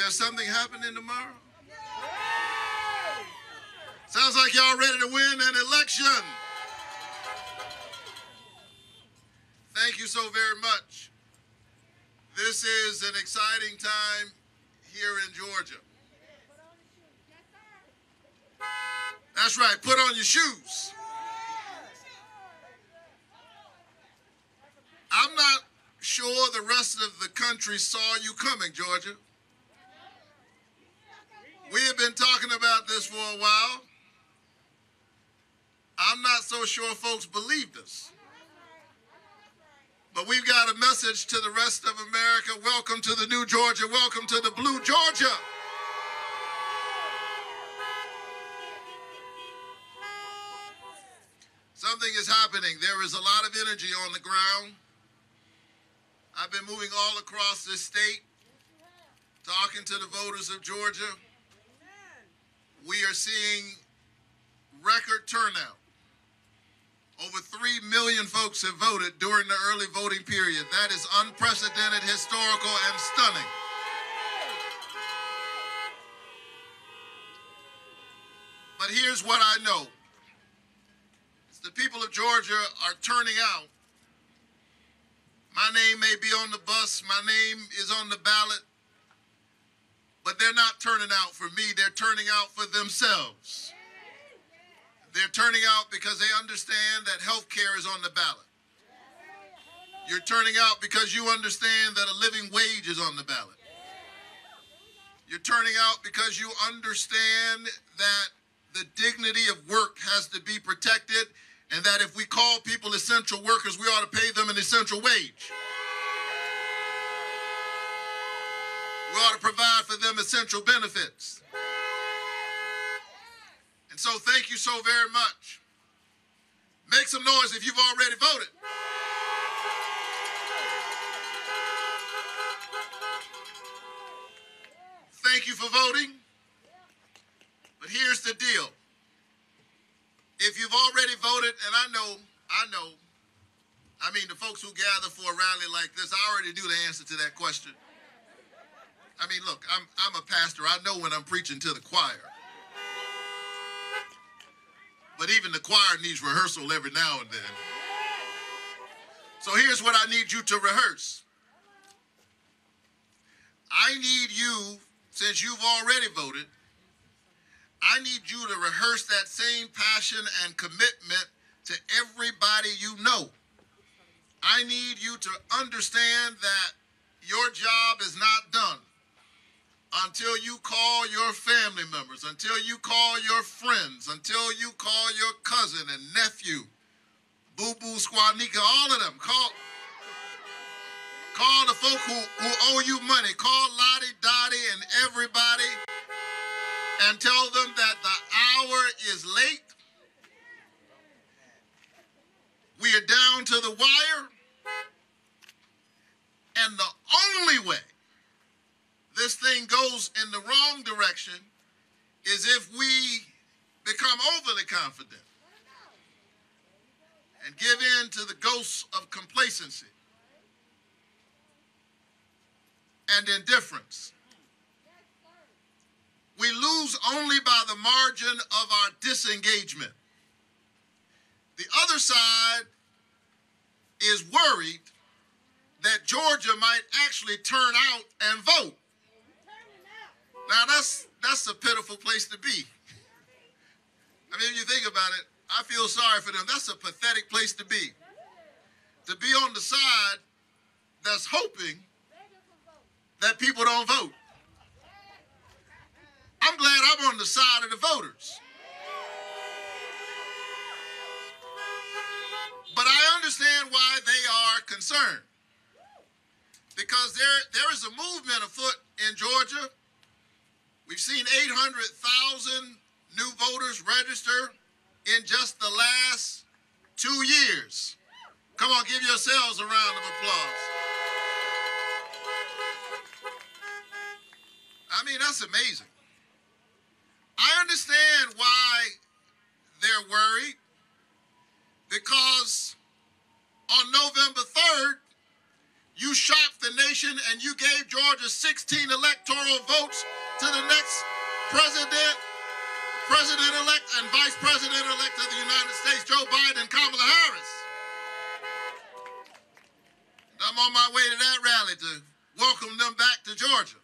there something happening tomorrow? Sounds like y'all ready to win an election. Thank you so very much. This is an exciting time here in Georgia. That's right, put on your shoes. I'm not sure the rest of the country saw you coming, Georgia. We have been talking about this for a while. I'm not so sure folks believed us. But we've got a message to the rest of America. Welcome to the new Georgia. Welcome to the blue Georgia. Something is happening. There is a lot of energy on the ground. I've been moving all across this state, talking to the voters of Georgia. We are seeing record turnout. Over 3 million folks have voted during the early voting period. That is unprecedented, historical, and stunning. But here's what I know. The people of Georgia are turning out. My name may be on the bus, my name is on the ballot, but they're not turning out for me, they're turning out for themselves. They're turning out because they understand that health care is on the ballot. You're turning out because you understand that a living wage is on the ballot. You're turning out because you understand that the dignity of work has to be protected, and that if we call people essential workers, we ought to pay them an essential wage. We ought to provide for them essential benefits. And so thank you so very much. Make some noise if you've already voted. Thank you for voting. But here's the deal. If you've already voted, and I know, the folks who gather for a rally like this, I already knew the answer to that question. I mean, look, I'm a pastor. I know when I'm preaching to the choir. But even the choir needs rehearsal every now and then. So here's what I need you to rehearse. I need you, since you've already voted, I need you to rehearse that same passion and commitment to everybody you know. I need you to understand that your job is not done until you call your family members, until you call your friends, until you call your cousin and nephew, boo-boo, squanika, all of them. Call the folk who owe you money. Call Lottie, Dottie, and everybody, and tell them that the hour is late. We are down to the wire. And the only way this thing goes in the wrong direction is if we become overly confident and give in to the ghosts of complacency and indifference. We lose only by the margin of our disengagement. The other side is worried that Georgia might actually turn out and vote. Now that's a pitiful place to be. I mean, if you think about it, I feel sorry for them. That's a pathetic place to be. To be on the side that's hoping that people don't vote. I'm glad I'm on the side of the voters. But I understand why they are concerned. Because there is a movement afoot in Georgia. We've seen 800,000 new voters register in just the last 2 years. Come on, give yourselves a round of applause. I mean, that's amazing. I understand why they're worried, because on November 3rd, You shocked the nation and you gave Georgia 16 electoral votes to the next president-elect and vice president-elect of the United States, Joe Biden and Kamala Harris. I'm on my way to that rally to welcome them back to Georgia.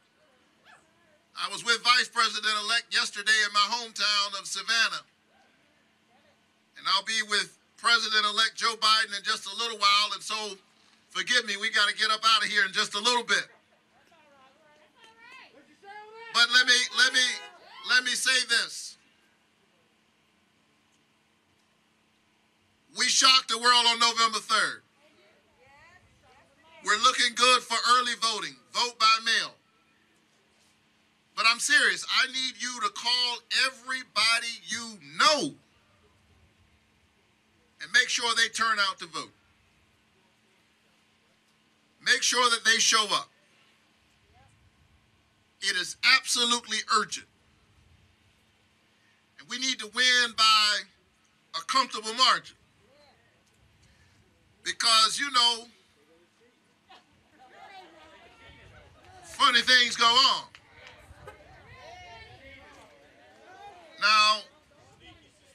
I was with Vice President-elect yesterday in my hometown of Savannah. And I'll be with President-elect Joe Biden in just a little while. And so, forgive me, we got to get up out of here in just a little bit. But let me say this. We shocked the world on November 3rd. We're looking good for early voting. Vote by mail. But I'm serious. I need you to call everybody you know and make sure they turn out to vote. Make sure that they show up. It is absolutely urgent. And we need to win by a comfortable margin. Because, you know, funny things go on. Now,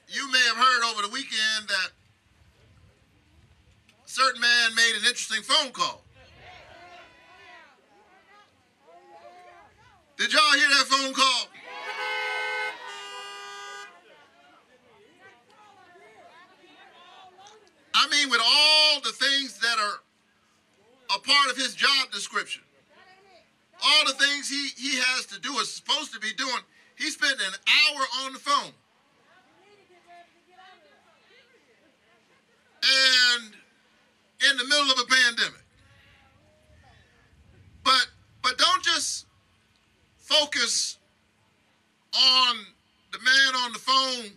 you may have heard over the weekend that a certain man made an interesting phone call. Did y'all hear that phone call? I mean, with all the things that are a part of his job description, all the things he has to do, is supposed to be doing, he spent an hour on the phone. And in the middle of a pandemic. But don't just focus on the man on the phone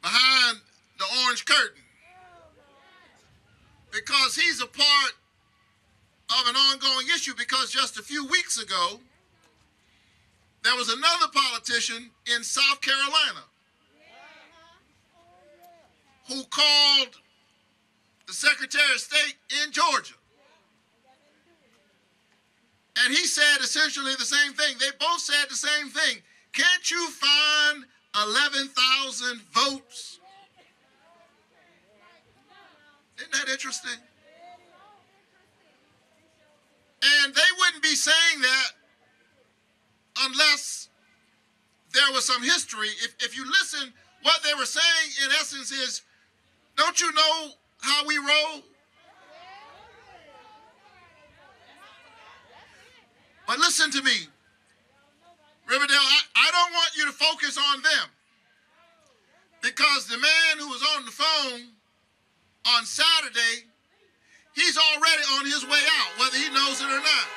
behind the orange curtain. Because he's a part of an ongoing issue, because just a few weeks ago, there was another politician in South Carolina who called the Secretary of State in Georgia. And he said essentially the same thing. They both said the same thing. Can't you find 11,000 votes? Isn't that interesting? And they wouldn't be saying that unless there was some history. If you listen, what they were saying in essence is, don't you know how we roll? But listen to me, Riverdale, I don't want you to focus on them, because the man who was on the phone on Saturday, he's already on his way out, whether he knows it or not.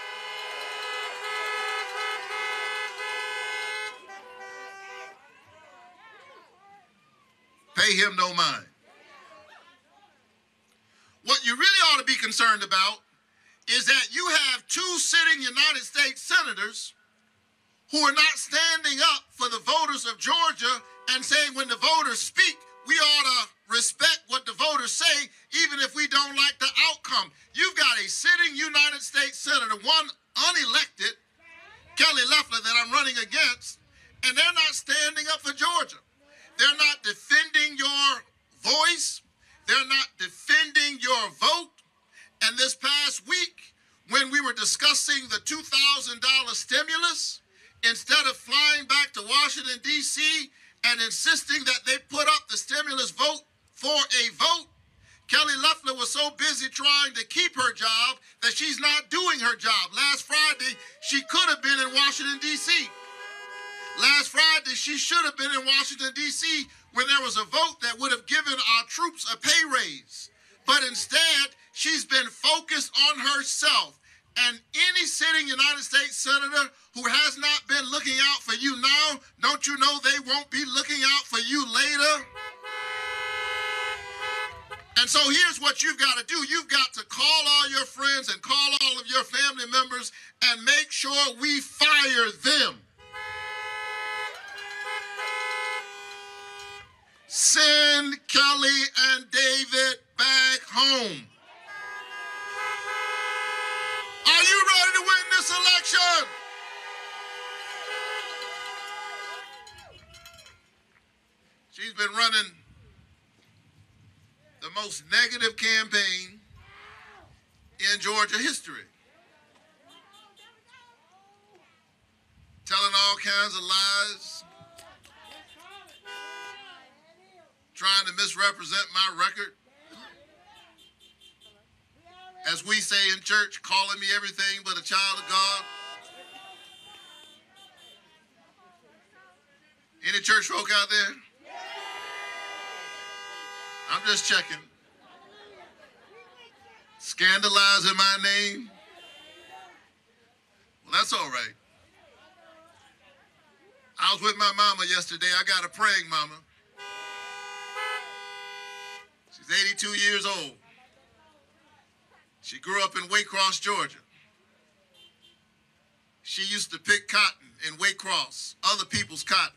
Pay him no mind. What you really ought to be concerned about is that you have two sitting United States senators who are not standing up for the voters of Georgia and saying, when the voters speak, we ought to respect what the voters say, even if we don't like the outcome. You've got a sitting United States senator, one unelected, Kelly Loeffler, that I'm running against, and they're not standing up for Georgia. They're not defending your voice. They're not defending your vote. And this past week, when we were discussing the $2,000 stimulus, instead of flying back to Washington, D.C., and insisting that they put up the stimulus vote for a vote, Kelly Loeffler was so busy trying to keep her job that she's not doing her job. Last Friday, she could have been in Washington, D.C. Last Friday, she should have been in Washington, D.C., when there was a vote that would have given our troops a pay raise. But instead, she's been focused on herself. And any sitting United States senator who has not been looking out for you now, don't you know they won't be looking out for you later? And so here's what you've got to do. You've got to call all your friends and call all of your family members and make sure we fire them. Send Kelly and David back home. been running the most negative campaign in Georgia history. Telling all kinds of lies, trying to misrepresent my record. As we say in church, calling me everything but a child of God. Any church folk out there? I'm just checking. Scandalizing my name? Well, that's all right. I was with my mama yesterday. I got a praying mama. She's 82 years old. She grew up in Waycross, Georgia. She used to pick cotton in Waycross, other people's cotton.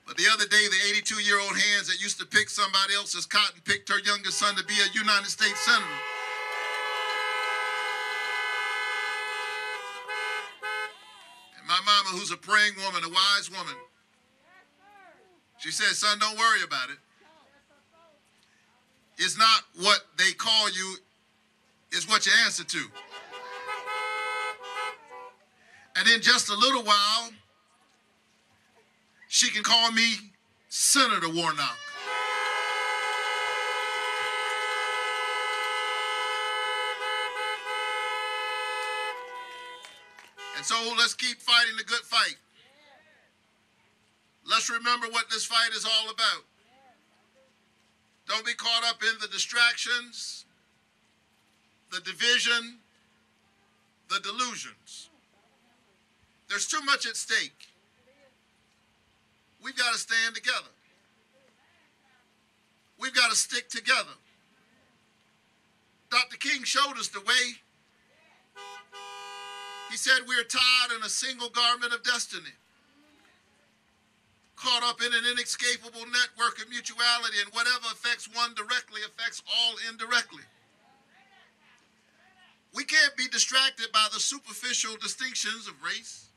But the other day, the 82-year-old hands that used to pick somebody else's cotton picked her youngest son to be a United States Senator. And my mama, who's a praying woman, a wise woman, she said, son, don't worry about it. It's not what they call you, it's what you answer to. And in just a little while, she can call me Senator Warnock. And so let's keep fighting the good fight. Let's remember what this fight is all about. Don't be caught up in the distractions, the division, the delusions. There's too much at stake. We've got to stand together. We've got to stick together. Dr. King showed us the way. He said we're tied in a single garment of destiny, caught up in an inescapable network of mutuality, and whatever affects one directly affects all indirectly. We can't be distracted by the superficial distinctions of race.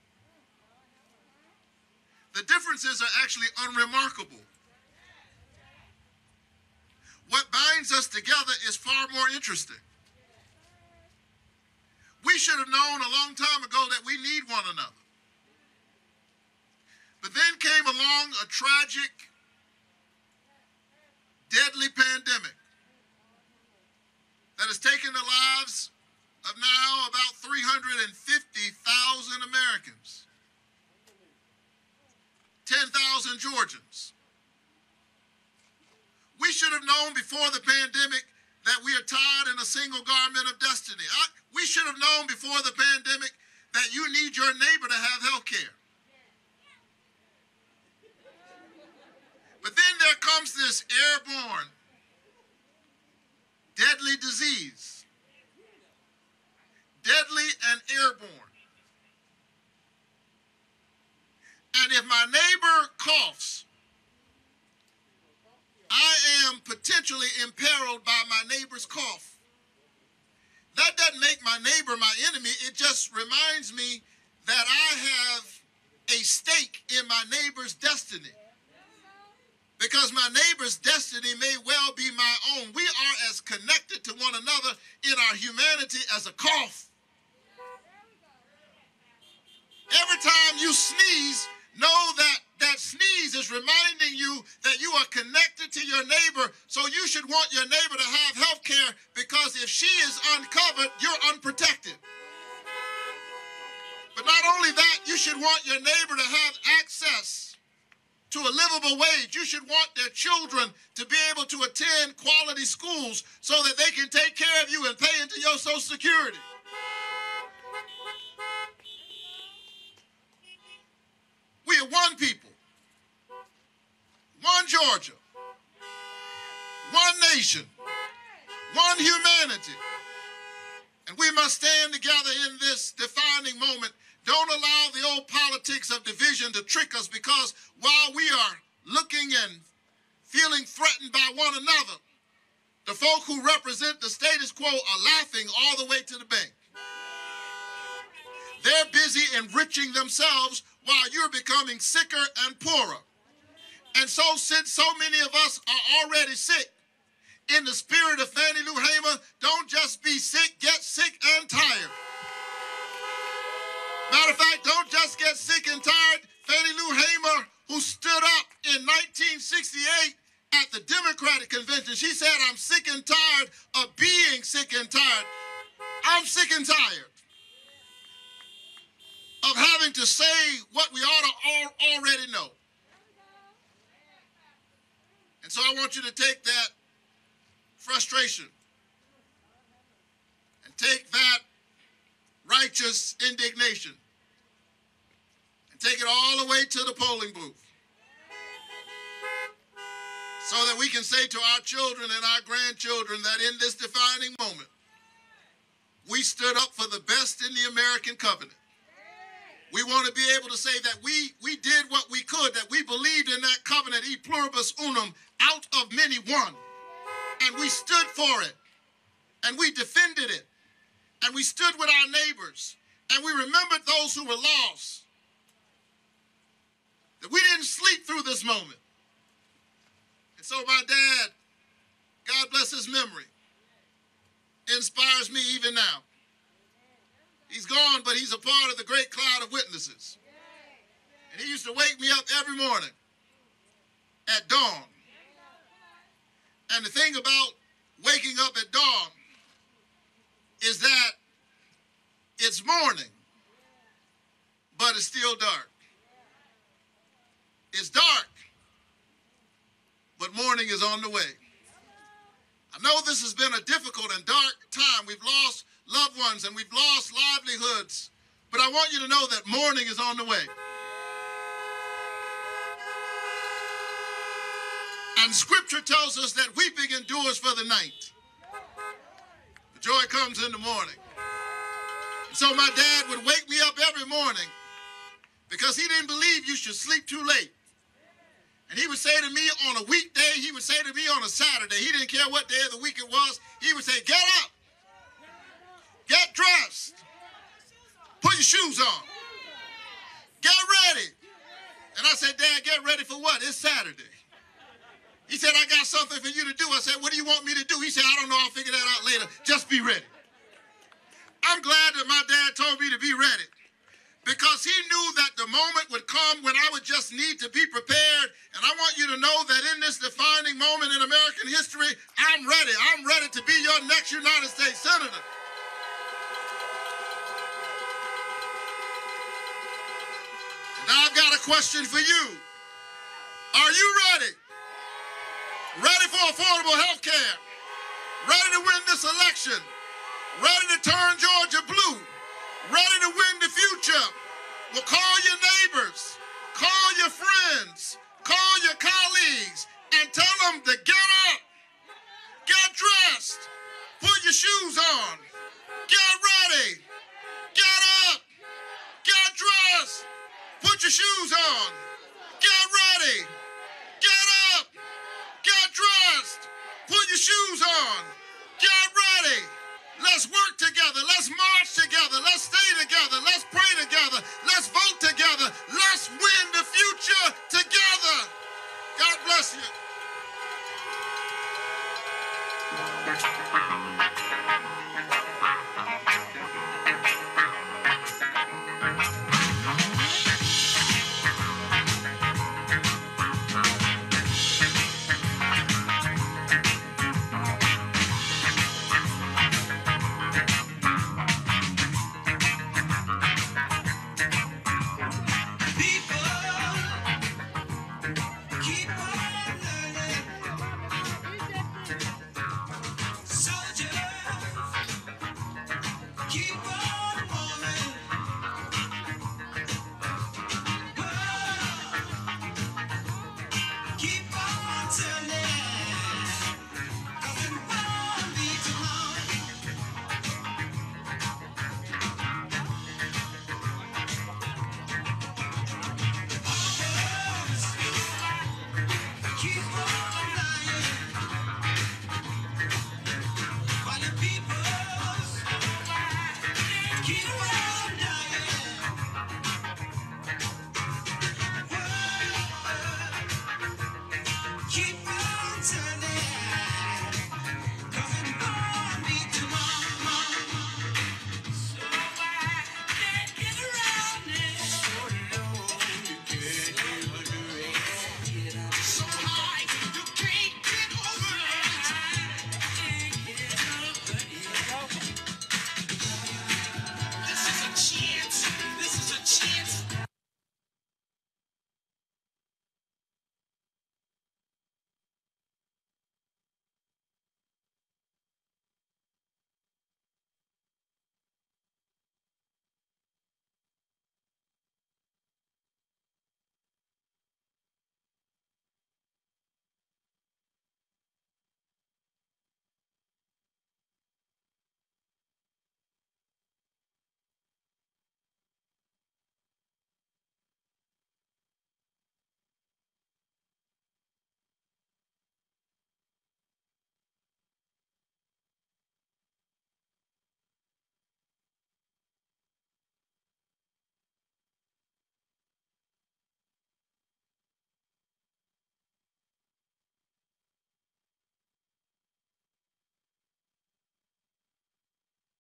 The differences are actually unremarkable. What binds us together is far more interesting. We should have known a long time ago that we need one another. But then came along a tragic, deadly pandemic that has taken the lives of now about 350,000 Americans, 10,000 Georgians. We should have known before the pandemic that we are tied in a single garment of destiny. We should have known before the pandemic that you need your neighbor to have health care. But then there comes this airborne, deadly disease. Deadly and airborne. And if my neighbor coughs, I am potentially imperiled by my neighbor's cough. That doesn't make my neighbor my enemy. It just reminds me that I have a stake in my neighbor's destiny. Because my neighbor's destiny may well be my own. We are as connected to one another in our humanity as a cough. Every time you sneeze, know that that sneeze is reminding you that you are connected to your neighbor, so you should want your neighbor to have health care, because if she is uncovered, you're unprotected. But not only that, you should want your neighbor to have access to a livable wage. You should want their children to be able to attend quality schools so that they can take care of you and pay into your Social Security. We are one people, one Georgia, one nation, one humanity. And we must stand together in this defining moment. Don't allow the old politics of division to trick us, because while we are looking and feeling threatened by one another, the folk who represent the status quo are laughing all the way to the bank. They're busy enriching themselves while you're becoming sicker and poorer. And so since so many of us are already sick, in the spirit of Fannie Lou Hamer, don't just be sick, get sick and tired. Matter of fact, don't just get sick and tired. Fannie Lou Hamer, who stood up in 1968 at the Democratic Convention, she said, I'm sick and tired of being sick and tired. I'm sick and tired of having to say what we ought to already know. And so I want you to take that frustration and take that righteous indignation and take it all the way to the polling booth so that we can say to our children and our grandchildren that in this defining moment, we stood up for the best in the American covenant. We want to be able to say that we did what we could, that we believed in that covenant, e pluribus unum, out of many one. And we stood for it, and we defended it, and we stood with our neighbors, and we remembered those who were lost. That we didn't sleep through this moment. And so my dad, God bless his memory, inspires me even now. He's gone, but he's a part of the great cloud of witnesses. And he used to wake me up every morning at dawn. And the thing about waking up at dawn is that it's morning, but it's still dark. It's dark, but morning is on the way. I know this has been a difficult and dark time. We've lost loved ones and we've lost livelihoods, but I want you to know that morning is on the way. And Scripture tells us that weeping endures for the night. The joy comes in the morning. So my dad would wake me up every morning because he didn't believe you should sleep too late. And he would say to me on a weekday, he would say to me on a Saturday, he didn't care what day of the week it was, he would say, get up, get dressed, put your shoes on, get ready. And I said, Dad, get ready for what? It's Saturday. He said, I got something for you to do. I said, what do you want me to do? He said, I don't know. I'll figure that out later. Just be ready. I'm glad that my dad told me to be ready because he knew that the moment would come when I would just need to be prepared. And I want you to know that in this defining moment in American history, I'm ready. I'm ready to be your next United States Senator. And I've got a question for you. Are you ready? Ready for affordable health care, ready to win this election, ready to turn Georgia blue, ready to win the future. Well, call your neighbors, call your friends, call your colleagues, and tell them to get up, get dressed, put your shoes on, get ready, get up, get dressed, put your shoes on, get ready, get up, get dressed, put your shoes on, get ready. Let's work together, let's march together, let's stay together, let's pray together, let's vote together.